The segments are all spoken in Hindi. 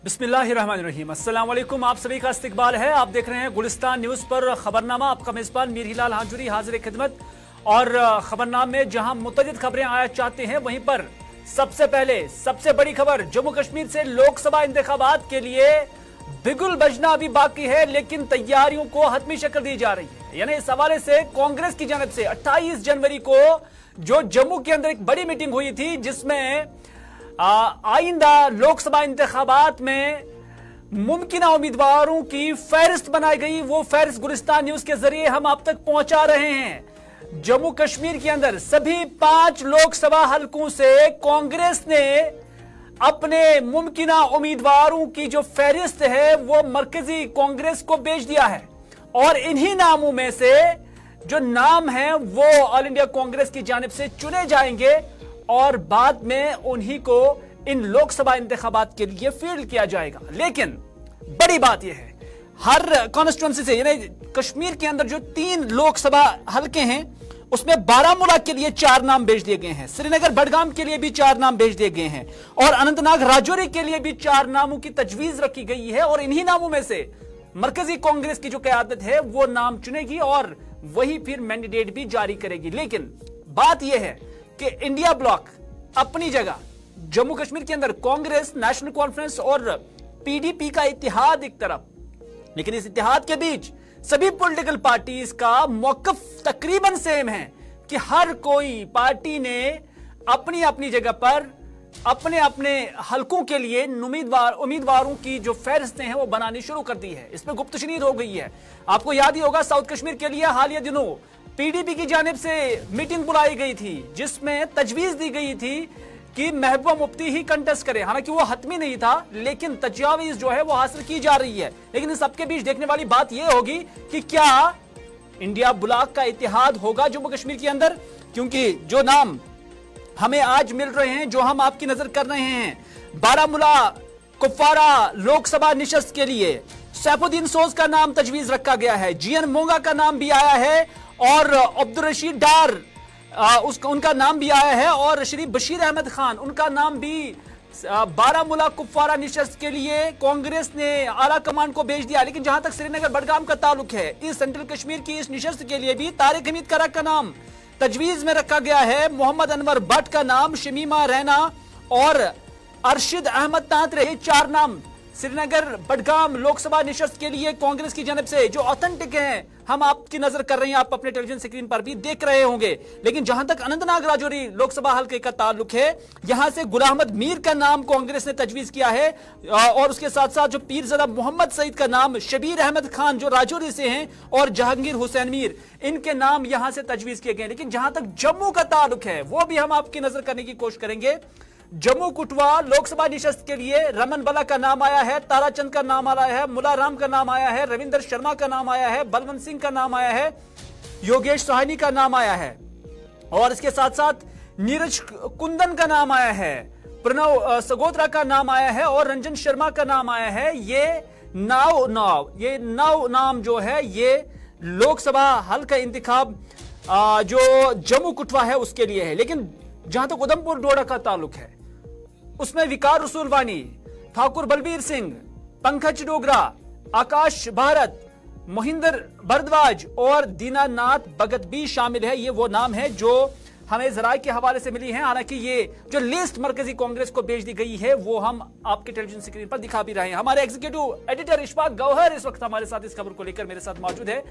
बिस्मिल्लाहिर्रहमानिर्रहीम। अस्सलाम वालेकुम। आप सभी का इस्तकबाल है। आप देख रहे हैं गुलिस्तान न्यूज पर खबरनामा। आपका मेजबान मीर हिलाल हाजुरी हाजिर खिदमत। और खबरनामे में जहां मुतअद्दिद खबरें आया चाहते हैं, वहीं पर सबसे पहले सबसे बड़ी खबर, जम्मू कश्मीर से लोकसभा इंतखाबात के लिए बिगुल बजना अभी बाकी है, लेकिन तैयारियों को हतमी शक्ल दी जा रही है। यानी इस हवाले से कांग्रेस की जानब से 28 जनवरी को जो जम्मू के अंदर एक बड़ी मीटिंग हुई थी, जिसमें आइंदा लोकसभा इंतखाबात में मुमकिन उम्मीदवारों की फहरिस्त बनाई गई। वो फहरिस्त गुलिस्तान न्यूज के जरिए हम आप तक पहुंचा रहे हैं। जम्मू कश्मीर के अंदर सभी 5 लोकसभा हलकों से कांग्रेस ने अपने मुमकिन उम्मीदवारों की जो फहरिस्त है वो मरकजी कांग्रेस को भेज दिया है, और इन्हीं नामों में से जो नाम है वो ऑल इंडिया कांग्रेस की जानिब से चुने जाएंगे और बाद में उन्हीं को इन लोकसभा इंतखाबात के लिए फील्ड किया जाएगा। लेकिन बड़ी बात यह है, हर कॉन्स्टिट्यूंसी से, यानी कश्मीर के अंदर जो 3 लोकसभा हलके हैं उसमें बारामूला के लिए 4 नाम भेज दिए गए हैं, श्रीनगर बडगाम के लिए भी 4 नाम भेज दिए गए हैं, और अनंतनाग राजौरी के लिए भी 4 नामों की तजवीज रखी गई है। और इन्हीं नामों में से मरकजी कांग्रेस की जो क़यादत है वो नाम चुनेगी और वही फिर मैंडेट भी जारी करेगी। लेकिन बात यह है कि इंडिया ब्लॉक अपनी जगह, जम्मू कश्मीर के अंदर कांग्रेस, नेशनल कॉन्फ्रेंस और पीडीपी का इत्तेहाद एक तरफ, लेकिन इस इत्तेहाद के बीच सभी पॉलिटिकल पार्टीज का मौकफ तकरीबन सेम है कि हर कोई पार्टी ने अपनी अपनी जगह पर अपने अपने हलकों के लिए उम्मीदवारों की जो फहरिस्तें हैं वो बनानी शुरू कर दी है। इसमें गुप्तशनीद हो गई है। आपको याद ही होगा, साउथ कश्मीर के लिए हालिया दिनों पीडीपी की जानिब से मीटिंग बुलाई गई थी, जिसमें तजवीज दी गई थी कि महबूबा मुफ्ती ही कंटेस्ट करे। हालांकि वो हतमी नहीं था, लेकिन तजवीज जो है वो हासिल की जा रही है। लेकिन इन सबके बीच देखने वाली बात यह होगी कि क्या इंडिया ब्लॉक का इत्तेहाद होगा जम्मू कश्मीर के अंदर, क्योंकि जो नाम हमें आज मिल रहे हैं, जो हम आपकी नजर कर रहे हैं, बारामूला कुपवारा लोकसभा निशस्त के लिए सैफुद्दीन सोज का नाम तजवीज रखा गया है, जीएन मोंगा का नाम भी आया है, और अब्दुल रशीद डार उनका नाम भी आया है, और श्री बशीर अहमद खान उनका नाम भी बारामूला कुपवारा निशस्त के लिए कांग्रेस ने आला कमान को भेज दिया। लेकिन जहां तक श्रीनगर बडगाम का ताल्लुक है, इस सेंट्रल कश्मीर की इस निशस्त के लिए भी तारिक हमीद करक का नाम तजवीज में रखा गया है, मोहम्मद अनवर भट्ट का नाम, शमीमा रैना और अरशद अहमद तांतरे, ये 4 नाम श्रीनगर बडगाम लोकसभा निशस्त के लिए कांग्रेस की जानब से जो ऑथेंटिक हैं हम आपकी नजर कर रहे हैं, आप अपने टेलीविजन स्क्रीन पर भी देख रहे होंगे। लेकिन जहां तक अनंतनाग राजौरी लोकसभा हल्के का ताल्लुक है, यहां से गुलाम अहमद मीर का नाम कांग्रेस ने तजवीज किया है, और उसके साथ साथ जो पीरज़ादा मोहम्मद सईद का नाम, शबीर अहमद खान जो राजौरी से हैं, और जहांगीर हुसैन मीर, इनके नाम यहां से तजवीज किए गए। लेकिन जहां तक जम्मू का ताल्लुक है वो भी हम आपकी नजर करने की कोशिश करेंगे। जम्मू कुटवा लोकसभा निशस्त के लिए रमन बला का नाम आया है, ताराचंद का नाम आया है, मुला राम का नाम आया है, रविंदर शर्मा का नाम आया है, बलवंत सिंह का नाम आया है, योगेश सोहानी का नाम आया है, और इसके साथ साथ नीरज कुंदन का नाम आया है, प्रणव सगोत्रा का नाम आया है, और रंजन शर्मा का नाम आया है। ये 9 नाम जो है ये लोकसभा हल्का इंतखाब जो जम्मू कुटवा है उसके लिए है। लेकिन जहां तक उधमपुर डोडा का ताल्लुक है, उसमें विकार रसूल वानी, ठाकुर बलबीर सिंह, पंकज डोगरा, आकाश भारत, मोहिंदर भरद्वाज और दीनानाथ भगत भी शामिल है। ये वो नाम है जो हमें जराए के हवाले से मिली है। हालांकि ये जो लिस्ट मरकजी कांग्रेस को भेज दी गई है वो हम आपके टेलीविजन स्क्रीन पर दिखा भी रहे हैं। हमारे एग्जीक्यूटिव एडिटर इशफाक गौहर इस वक्त हमारे साथ इस खबर को लेकर मेरे साथ मौजूद है।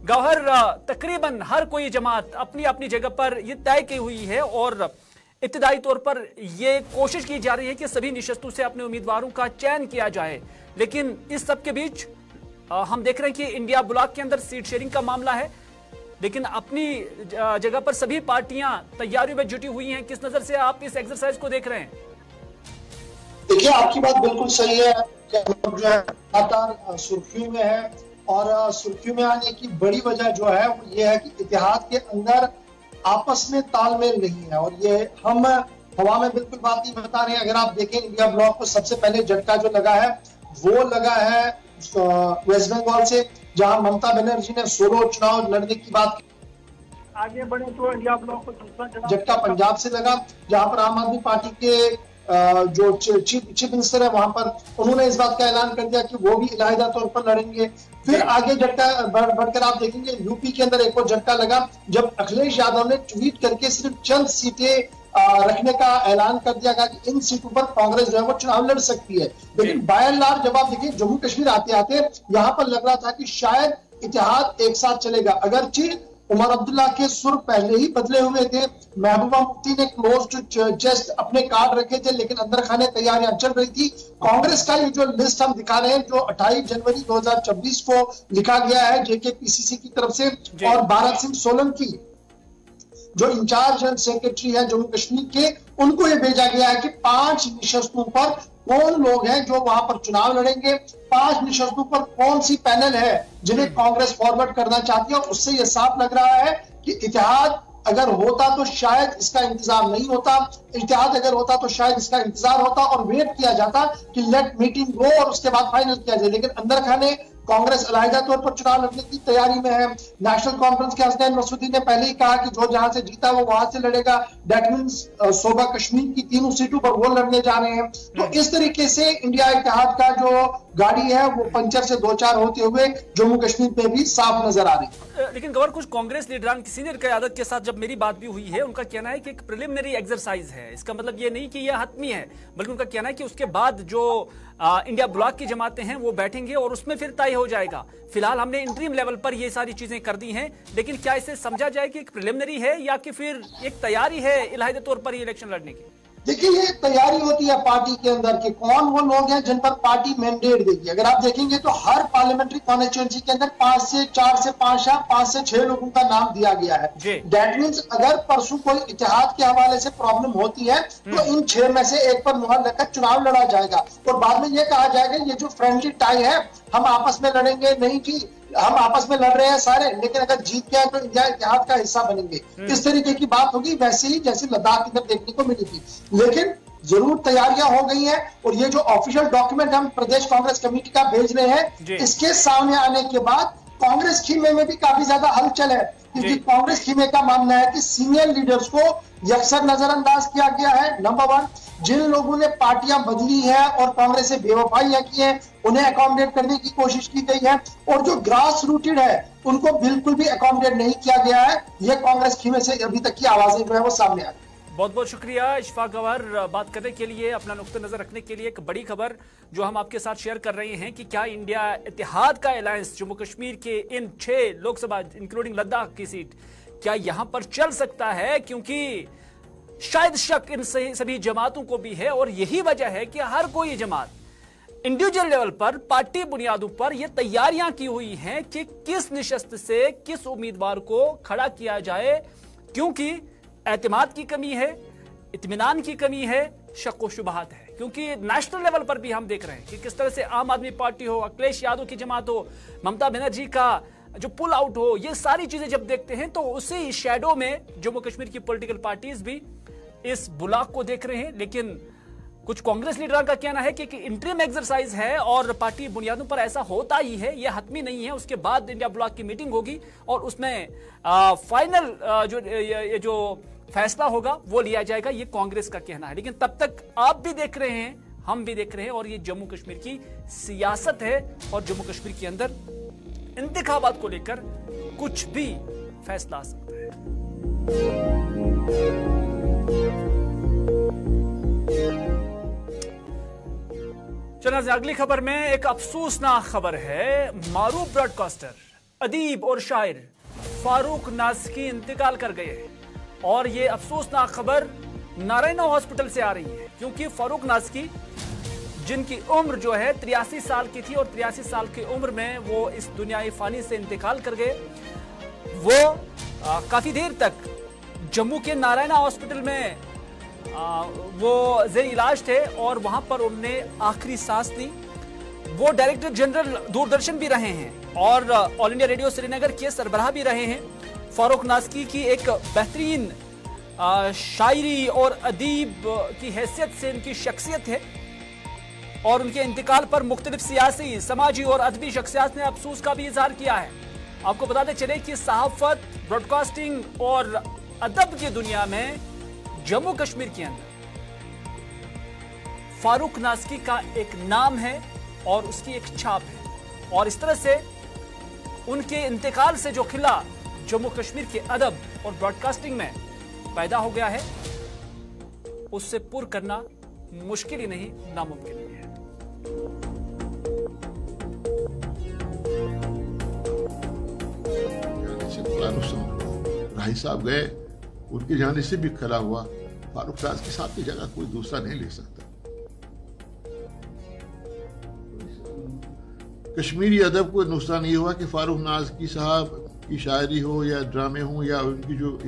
गौहर, तकरीबन हर कोई जमात अपनी अपनी जगह पर यह तय की हुई है और इब्तिदाई तौर पर यह कोशिश की जा रही है कि सभी निशस्तों से अपने उम्मीदवारों का चयन किया जाए। लेकिन इस सब के बीच हम देख रहे हैं कि इंडिया ब्लॉक के अंदर सीट शेयरिंग का मामला है, लेकिन अपनी जगह पर सभी पार्टियां तैयारियों में जुटी हुई हैं। किस नजर से आप इस एक्सरसाइज को देख रहे हैं? देखिए, आपकी बात बिल्कुल सही है कि जो है लगातार सुर्खियों में है, और सुर्खियों में आने की बड़ी वजह जो है वो ये है कि इत्तेहाद के अंदर आपस में तालमेल नहीं है, और ये हम हवा में बिल्कुल बात नहीं बता रहे हैं। अगर आप देखें, इंडिया ब्लॉक को सबसे पहले झटका जो लगा है वो लगा है वेस्ट बंगाल से, जहां ममता बनर्जी ने सोलो चुनाव लड़ने की बात की। आगे बढ़े तो इंडिया ब्लॉक को दूसरा झटका पंजाब से लगा, जहां पर आम आदमी पार्टी के जो चीफ मिनिस्टर है वहां पर उन्होंने इस बात का ऐलान कर दिया कि वो भी इलाहिदा तौर पर लड़ेंगे। फिर आगे झटका बढ़कर आप देखेंगे यूपी के अंदर एक और झटका लगा जब अखिलेश यादव ने ट्वीट करके सिर्फ चंद सीटें रखने का ऐलान कर दिया गया कि इन सीटों पर कांग्रेस जो है वो चुनाव लड़ सकती है। लेकिन बाय एंड लार्ज जब आप देखिए जम्मू कश्मीर आते आते यहाँ पर लग रहा था कि शायद इत्तेहाद एक साथ चलेगा। अगरचे उमर अब्दुल्ला के सुर पहले ही बदले हुए थे, महबूबा मुफ्ती ने क्लोज टू चेस्ट अपने कार्ड रखे थे, लेकिन अंदर खाने तैयारियां चल रही थी। कांग्रेस का ये जो लिस्ट हम दिखा रहे हैं जो 28 जनवरी 2024 को लिखा गया है जेके पीसीसी की तरफ से, और भारत सिंह सोलंकी जो इंचार्ज सेक्रेटरी है जम्मू कश्मीर के, उनको ये भेजा गया है कि 5 निशस्तों पर कौन लोग हैं जो वहां पर चुनाव लड़ेंगे, 5 निशस्तों पर कौन सी पैनल है जिन्हें कांग्रेस फॉरवर्ड करना चाहती है। उससे यह साफ लग रहा है कि इत्तेहाद अगर होता तो शायद इसका इंतजार नहीं होता, इत्तेहाद अगर होता तो शायद इसका इंतजार होता और वेट किया जाता कि लेट मीटिंग गो और उसके बाद फाइनल किया जाए। लेकिन अंदर खाने कांग्रेस अलहदा तौर पर चुनाव लड़ने की तैयारी में है। नेशनल कॉन्फ्रेंस के हसनैन मसूदी ने पहले ही कहा कि जो जहां से जीता वो वहां से लड़ेगा। दैट मींस सोबा कश्मीर की 3 सीटों पर वो लड़ने जा रहे हैं। तो इस तरीके से इंडिया इत्तेहाद का जो गाड़ी है वो पंचर से 2-4 होते हुए जम्मू कश्मीर पे भी साफ नजर आ रही है। लेकिन गवर्नर कुछ कांग्रेस लीडरान सीनियर क़यादत के साथ जब मेरी बात भी हुई है, उनका कहना है कि एक प्रिलिमिनरी एक्सरसाइज है। इसका मतलब ये नहीं कि यह हतमी है, बल्कि उनका कहना है कि उसके बाद जो इंडिया ब्लॉक की जमातें हैं वो बैठेंगे और उसमें फिर तय हो जाएगा। फिलहाल हमने इंटरीम लेवल पर ये सारी चीजें कर दी हैं, लेकिन क्या इसे समझा जाए कि एक प्रिलिमिनरी है या कि फिर एक तैयारी है इलाहिदा तौर पर ये इलेक्शन लड़ने की? देखिए ये तैयारी होती है पार्टी के अंदर के कौन वो लोग हैं जिन पर पार्टी मैंडेट देगी। अगर आप देखेंगे तो हर पार्लियामेंट्री कॉन्स्टिट्यूएंसी के अंदर 5 से 4 से 5 या 5 से 6 लोगों का नाम दिया गया है। दैट मींस अगर परसों कोई इत्तेहाद के हवाले से प्रॉब्लम होती है तो इन 6 में से एक पर मुहर लगकर चुनाव लड़ा जाएगा और बाद में ये कहा जाएगा ये जो फ्रेंडली टाई है हम आपस में लड़ेंगे नहीं जी, हम आपस में लड़ रहे हैं सारे, लेकिन अगर जीत गया तो इंडिया इत्तेहाद का हिस्सा बनेंगे। इस तरीके की बात होगी, वैसे ही जैसे लद्दाख इधर देखने को मिली थी। लेकिन जरूर तैयारियां हो गई हैं और ये जो ऑफिशियल डॉक्यूमेंट हम प्रदेश कांग्रेस कमेटी का भेज रहे हैं इसके सामने आने के बाद कांग्रेस खीमे में भी काफी ज्यादा हलचल है, क्योंकि कांग्रेस खीमे का मानना है कि सीनियर लीडर्स को यकसर नजरअंदाज किया गया है। नंबर 1, जिन लोगों ने पार्टियां बदली है और कांग्रेस से बेवफाइयां की है उन्हें अकोमोडेट करने की कोशिश की गई है, और जो ग्रास रूटेड है उनको बिल्कुल भी अकोमोडेट नहीं किया गया है। यह कांग्रेस खीमे से अभी तक की आवाजें जो है वो सामने आ गई। बहुत बहुत शुक्रिया इशफाक गवार बात करने के लिए, अपना नुक्ता नजर रखने के लिए। एक बड़ी खबर जो हम आपके साथ शेयर कर रहे हैं कि क्या इंडिया इत्तेहाद का अलायंस जम्मू कश्मीर के इन 6 लोकसभा इंक्लूडिंग लद्दाख की सीट क्या यहां पर चल सकता है, क्योंकि शायद शक इन सभी जमातों को भी है और यही वजह है कि हर कोई जमात इंडिविजुअल लेवल पर पार्टी बुनियादों पर यह तैयारियां की हुई हैं कि किस निशस्त से किस उम्मीदवार को खड़ा किया जाए, क्योंकि एतमाद की कमी है, इत्मीनान की कमी है, शक व शुबहात है। क्योंकि नेशनल लेवल पर भी हम देख रहे हैं कि किस तरह से आम आदमी पार्टी हो, अखिलेश यादव की जमात हो, ममता बनर्जी का जो पुल आउट हो, ये सारी चीजें जब देखते हैं तो उसी शैडो में जम्मू कश्मीर की पॉलिटिकल पार्टीज भी इस बुलाक को देख रहे हैं। लेकिन कुछ कांग्रेस लीडर का कहना है कि इंटरिम एक्सरसाइज है और पार्टी बुनियादों पर ऐसा होता ही है, यह हतमी नहीं है। उसके बाद इंडिया ब्लॉक की मीटिंग होगी और उसमें फाइनल जो फैसला होगा वो लिया जाएगा, ये कांग्रेस का कहना है। लेकिन तब तक आप भी देख रहे हैं, हम भी देख रहे हैं, और ये जम्मू कश्मीर की सियासत है और जम्मू कश्मीर के अंदर इंतखाबात को लेकर कुछ भी फैसला आ सकता है। चलिए अगली खबर में एक अफसोसनाक खबर है। मारूफ ब्रॉडकास्टर, अदीब और शायर फारूक नाज़की इंतकाल कर गए हैं और ये अफसोसनाक खबर नारायणा हॉस्पिटल से आ रही है, क्योंकि फारूक नाज़की जिनकी उम्र जो है 83 साल की थी और 83 साल की उम्र में वो इस दुनियाई फानी से इंतकाल कर गए। वो काफी देर तक जम्मू के नारायणा हॉस्पिटल में वो जेर इलाज थे और वहां पर उन्होंने आखिरी सांस ली। वो डायरेक्टर जनरल दूरदर्शन भी रहे हैं और ऑल इंडिया रेडियो श्रीनगर के सरबराह भी रहे हैं। फारूक नाज़की की एक बेहतरीन शायरी और अदीब की हैसियत से इनकी शख्सियत है और उनके इंतकाल पर मुख्तलिफ सियासी, समाजी और अदबी शख्सियात ने अफसोस का भी इजहार किया है। आपको बताते चले कि सहाफत, ब्रॉडकास्टिंग और अदब की दुनिया में जम्मू कश्मीर के अंदर फारूक नाज़की का एक नाम है और उसकी एक छाप है, और इस तरह से उनके इंतकाल से जो खिला जम्मू कश्मीर के अदब और ब्रॉडकास्टिंग में पैदा हो गया है, उससे पूर्ण करना मुश्किल ही नहीं, नामुमकिन ही है। राही साहब गए, उनके जाने से भी खला हुआ। फारूक नाज़की साहब की जगह कोई दूसरा नहीं ले सकता। कश्मीरी अदब को नुकसान ये हुआ कि फारूक नाज़की साहब की शायरी हो या ड्रामे हो या उनकी जो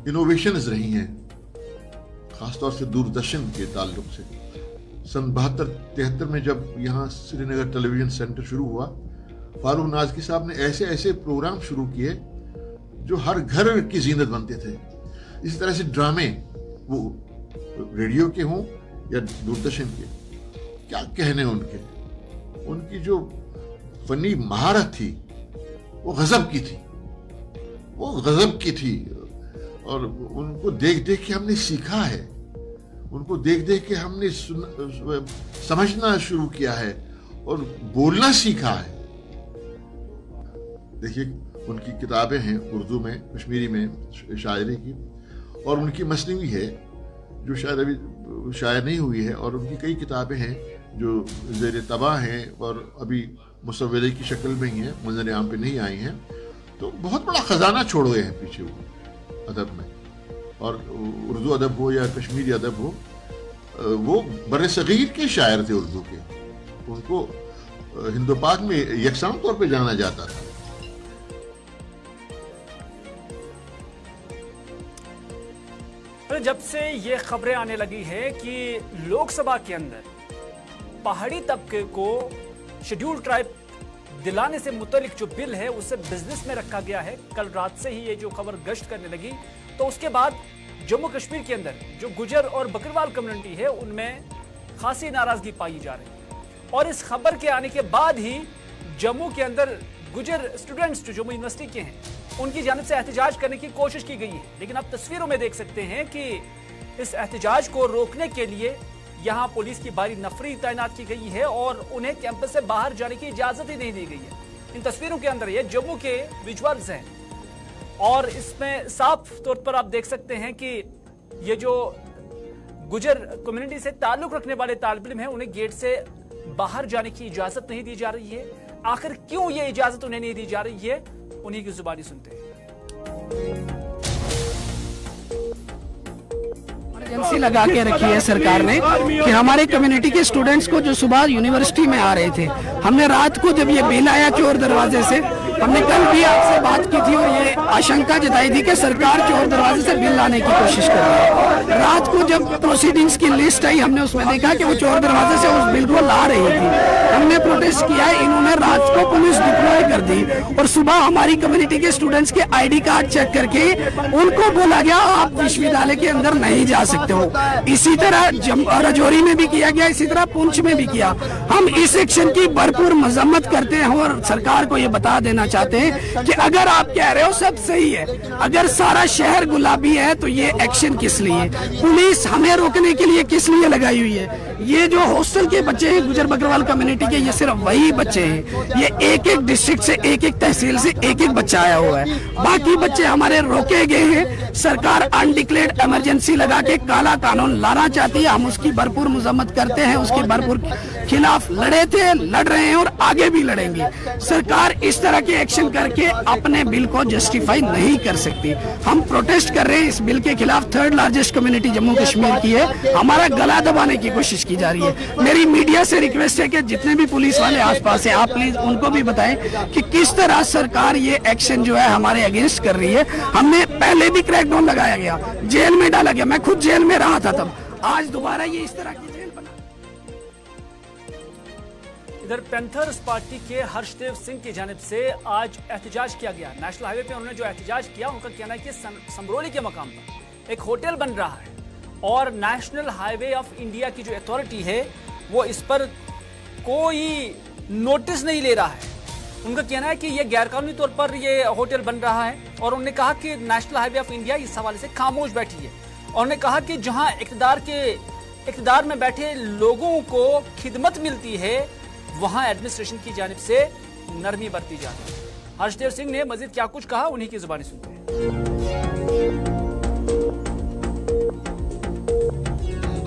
इनोवेशंस रही हैं, खासतौर से दूरदर्शन के ताल्लुक से, सन 72-73 में जब यहाँ श्रीनगर टेलीविजन सेंटर शुरू हुआ, फारूक नाज़की साहब ने ऐसे ऐसे प्रोग्राम शुरू किए जो हर घर की जीनत बनते थे। इसी तरह से ड्रामे, वो रेडियो के हों या दूरदर्शन के, क्या कहने उनकी जो फनी महारत थी वो गजब की थी। और उनको देख देख के हमने सीखा है, उनको देख देख के हमने समझना शुरू किया है और बोलना सीखा है। देखिए, उनकी किताबें हैं उर्दू में, कश्मीरी में शायरी की, और उनकी मसनवी है जो शायद अभी शायर नहीं हुई है, और उनकी कई किताबें हैं जो ज़ेर तबाह हैं और अभी मुसव्वरे की शक्ल में ही हैं, मंजर आम पे नहीं आई हैं। तो बहुत बड़ा खजाना छोड़ गए हैं पीछे वो अदब में, और उर्दू अदब हो या कश्मीरी अदब हो, वो बड़े सगीर के शायर थे उर्दू के, उनको हिंदो पाक में यकसां तौर पे जाना जाता था। जब से ये खबरें आने लगी है कि लोकसभा के अंदर पहाड़ी तबके को शेड्यूल ट्राइब दिलाने से मुतल्लिक जो बिल है उसे बिजनेस में रखा गया है, कल रात से ही ये जो खबर गश्त करने लगी, तो उसके बाद जम्मू कश्मीर के अंदर जो गुजर और बकरवाल कम्युनिटी है उनमें खासी नाराजगी पाई जा रही है। और इस खबर के आने के बाद ही जम्मू के अंदर गुजर स्टूडेंट्स जो जम्मू यूनिवर्सिटी के हैं उनकी जानिब से एहतजाज करने की कोशिश की गई है, लेकिन आप तस्वीरों में देख सकते हैं कि इस एहतजाज को रोकने के लिए यहाँ पुलिस की भारी नफरी तैनात की गई है और उन्हें कैंपस से बाहर जाने की इजाजत ही नहीं दी गई है। इन तस्वीरों के अंदर ये जम्मू के विजुअल्स हैं और इसमें साफ तौर पर आप देख सकते हैं कि ये जो गुजर कम्युनिटी से ताल्लुक रखने वाले तालिब इल्म हैं उन्हें गेट से बाहर जाने की इजाजत नहीं दी जा रही है। आखिर क्यों ये इजाजत उन्हें नहीं दी जा रही है, उन्हीं की जुबानी सुनते हैं। एजेंसी लगा के रखी है सरकार ने कि हमारे कम्युनिटी के स्टूडेंट्स को जो सुबह यूनिवर्सिटी में आ रहे थे, हमने रात को जब ये बिल आया चोर दरवाजे से, हमने कल भी आपसे बात की थी और ये आशंका जताई थी कि सरकार चोर दरवाजे से बिल लाने की कोशिश कर रही है। रात को जब प्रोसीडिंग्स की लिस्ट आई, हमने उसमें देखा कि वो चोर दरवाजे से उस बिल को ला रही थी। हमने प्रोटेस्ट किया, इन्होंने रात को पुलिस डिप्लॉय कर दी और सुबह हमारी कम्युनिटी के स्टूडेंट्स के ID कार्ड चेक करके उनको बोला गया आप विश्वविद्यालय के अंदर नहीं जा सकते हो। इसी तरह राजौरी में भी किया गया, इसी तरह पुंछ में भी किया। हम इस एक्शन की भरपूर मजम्मत करते हैं और सरकार को ये बता देना चाहते हैं कि अगर आप कह रहे हो सब सही है, अगर सारा शहर गुलाबी है तो ये एक्शन किस लिए, पुलिस हमें रोकने के लिए किस लिए लगाई हुई है। ये जो हॉस्टल के बच्चे हैं गुजर बकरवाल कम्युनिटी के, ये सिर्फ वही बच्चे हैं, ये एक एक डिस्ट्रिक्ट से एक एक तहसील से एक एक बच्चा आया हुआ है, बाकी बच्चे हमारे रोके गए हैं। सरकार अनडिक्लेयर्ड इमरजेंसी लगा के काला कानून लाना चाहती है, हम उसकी भरपूर मजम्मत करते हैं, उसके भरपूर खिलाफ लड़े थे, लड़ रहे हैं और आगे भी लड़ेंगे। सरकार इस तरह के एक्शन करके अपने बिल को जस्टिफाई नहीं कर सकती। हम प्रोटेस्ट कर रहे हैं इस बिल के खिलाफ, third largest community Jammu Kashmir की है, हमारा गला दबाने की कोशिश की जा रही है। मेरी मीडिया से रिक्वेस्ट है कि जितने भी पुलिस वाले आसपास हैं, आप प्लीज उनको भी बताएं कि किस तरह सरकार ये एक्शन जो है हमारे अगेंस्ट कर रही है। हमने पहले भी क्रैकडाउन लगाया गया, जेल में डाला गया, मैं खुद जेल में रहा था तब, आज दोबारा ये इस तरह की जेल बना। इधर पैंथर्स पार्टी के हर्षदेव सिंह की जानिब से आज एहतजाज किया गया। नेशनल हाईवे पे उन्होंने जो एहतजाज किया, उनका कहना है कि समरोली के मकाम पर एक होटल बन रहा है और नेशनल हाईवे ऑफ इंडिया की जो अथॉरिटी है वो इस पर कोई नोटिस नहीं ले रहा है। उनका कहना है कि ये गैरकानूनी तौर पर ये होटल बन रहा है और उन्होंने कहा कि नेशनल हाईवे ऑफ इंडिया इस हवाले से खामोश बैठी है। और उन्होंने कहा कि जहां इक़्तिदार में बैठे लोगों को खिदमत मिलती है वहां एडमिनिस्ट्रेशन की जानिब से नरमी बरती जाती है। हर्षदेव सिंह ने मजीद क्या कुछ कहा, उन्हीं की जुबानी सुनते हैं।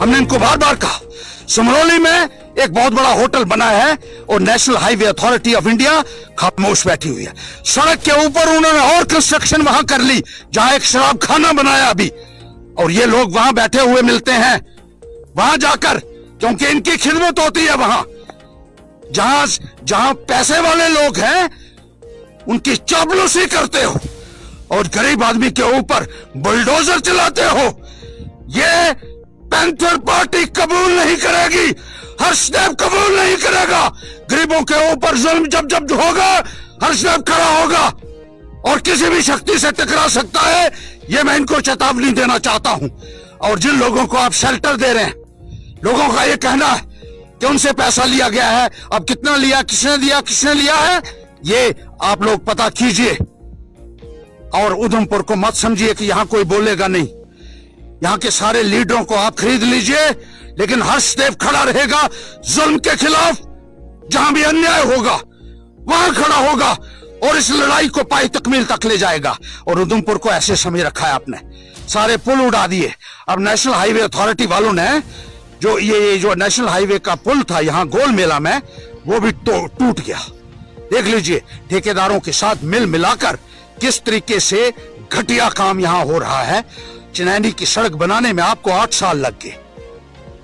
हमने इनको बार बार कहा, सिमरौली में एक बहुत बड़ा होटल बना है और national highway authority of India खामोश बैठी हुई है। सड़क के ऊपर उन्होंने और कंस्ट्रक्शन वहां कर ली जहां एक शराब खाना बनाया अभी, और ये लोग वहां बैठे हुए मिलते हैं वहां जाकर, क्योंकि इनकी खिदमत होती है वहां। जहां पैसे वाले लोग हैं उनकी चापलूसी करते हो और गरीब आदमी के ऊपर बुलडोजर चलाते हो। ये पैंथर पार्टी कबूल नहीं करेगी, हर्षदेव कबूल नहीं करेगा। गरीबों के ऊपर जुल्म जब जब होगा हर्षदेव खड़ा होगा और किसी भी शक्ति से टकरा सकता है, ये मैं इनको चेतावनी देना चाहता हूं। और जिन लोगों को आप शेल्टर दे रहे हैं, लोगों का ये कहना है कि उनसे पैसा लिया गया है, अब कितना लिया, किसने लिया है, ये आप लोग पता कीजिए। और उधमपुर को मत समझिए कि यहां कोई बोलेगा नहीं। यहां के सारे लीडरों को आप खरीद लीजिए, लेकिन हर्षदेव खड़ा रहेगा जुल्म के खिलाफ। जहां भी अन्याय होगा वहां खड़ा होगा और इस लड़ाई को पाई तकमील तक ले जाएगा। और उधमपुर को ऐसे समय रखा है आपने, सारे पुल उड़ा दिए। अब नेशनल हाईवे अथॉरिटी वालों ने जो नेशनल हाईवे का पुल था यहां गोल मेला में, वो भी टूट गया। देख लीजिए ठेकेदारों के साथ मिल मिलाकर किस तरीके से घटिया काम यहां हो रहा है। चिनैनी की सड़क बनाने में आपको 8 साल लग गए,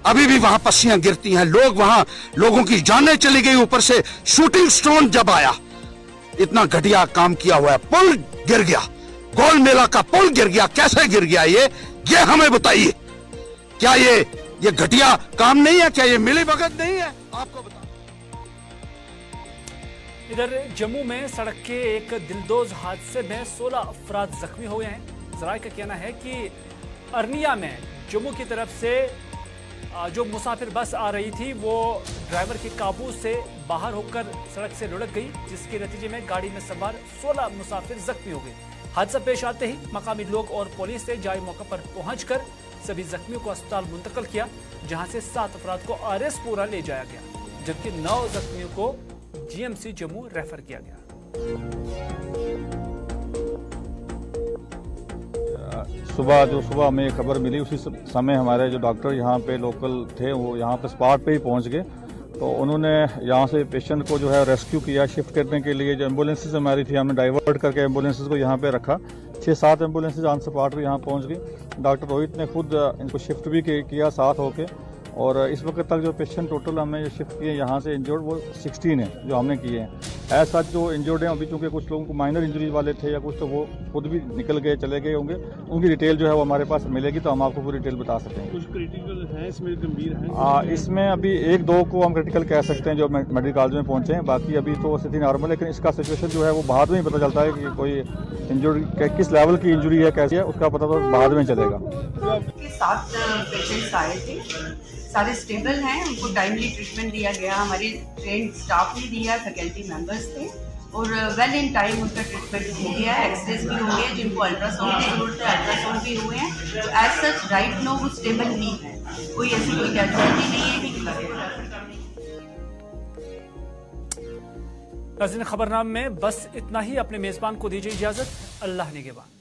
अभी भी वहां पस्सियां गिरती हैं, लोगों की जानें चली गई। ऊपर से शूटिंग स्टोन जब आया, इतना घटिया काम किया हुआ है। पुल गिर गया, गोल मेला का पुल गिर गया। कैसे गिर गया ये हमें बताइए। क्या ये घटिया काम नहीं है? क्या ये मिलीभगत नहीं है? आपको बता। इधर जम्मू में सड़क के एक दिलदोज हादसे में 16 अफराद जख्मी हुए हैं। जराये का कहना है कि अरनिया में जम्मू की तरफ से जो मुसाफिर बस आ रही थी वो ड्राइवर के काबू से बाहर होकर सड़क से लुढ़क गई, जिसके नतीजे में गाड़ी में सवार 16 मुसाफिर जख्मी हो गए। हादसा पेश आते ही मकामी लोग और पुलिस ने जाए मौके पर पहुंचकर सभी जख्मियों को अस्पताल मुंतकिल किया, जहां से 7 अफराद को आरएसपुरा ले जाया गया, जबकि 9 जख्मियों को जीएमसी जम्मू रेफर किया गया। सुबह हमें खबर मिली, उसी समय हमारे जो डॉक्टर यहाँ पे लोकल थे वो यहाँ पे स्पॉट पे ही पहुँच गए। तो उन्होंने यहाँ से पेशेंट को जो है रेस्क्यू किया। शिफ्ट करने के लिए जो एम्बुलेंसेज हमारी थी हमने डाइवर्ट करके एम्बुलेंसेज को यहाँ पे रखा। 6-7 एम्बुलेंसेज ऑन स्पॉट पे यहाँ पहुँच गई। डॉक्टर रोहित ने खुद इनको शिफ्ट भी किया साथ होके। और इस वक्त तक जो पेशेंट टोटल हमने शिफ्ट किए यहाँ से इंजर्ड वो 16 है जो हमने किए हैं। ऐसा जो इंजर्ड हैं अभी, चूँकि कुछ लोगों को माइनर इंजरीज वाले थे या कुछ, तो वो खुद भी निकल गए, चले गए होंगे। उनकी डिटेल जो है वो हमारे पास मिलेगी तो हम आपको पूरी डिटेल बता सकेंगे। कुछ क्रिटिकल है इसमें, गंभीर है इसमें अभी 1-2 को हम क्रिटिकल कह सकते हैं जो मेडिकल कॉलेज में पहुँचे हैं। बाकी अभी तो स्थिति नॉर्मल है, लेकिन इसका सिचुएशन जो है वो बाद में ही पता चलता है कि कोई इंजरी किस लेवल की इंजरी है, कैसी है, उसका पता तो बाद में चलेगा। 7 पेशेंट्स आए थे, सारे स्टेबल हैं, उनको टाइमली ट्रीटमेंट दिया गया। हमारी ट्रेन स्टाफ ने दिया, फैकल्टी मेंबर्स थे और वेल इन टाइम उनका ट्रीटमेंट हो गया है। एक्सरेज भी हो गए, जिनको अल्ट्रासाउंड की जरूरत है अल्ट्रासाउंड भी हुए हैं। तो एज सच राइट नो वो स्टेबल ही है, कोई ऐसी कोई कैजुअलिटी नहीं है कि नाज़रीन, खबरनामे में बस इतना ही। अपने मेजबान को दीजिए इजाजत। अल्लाह निगहबान।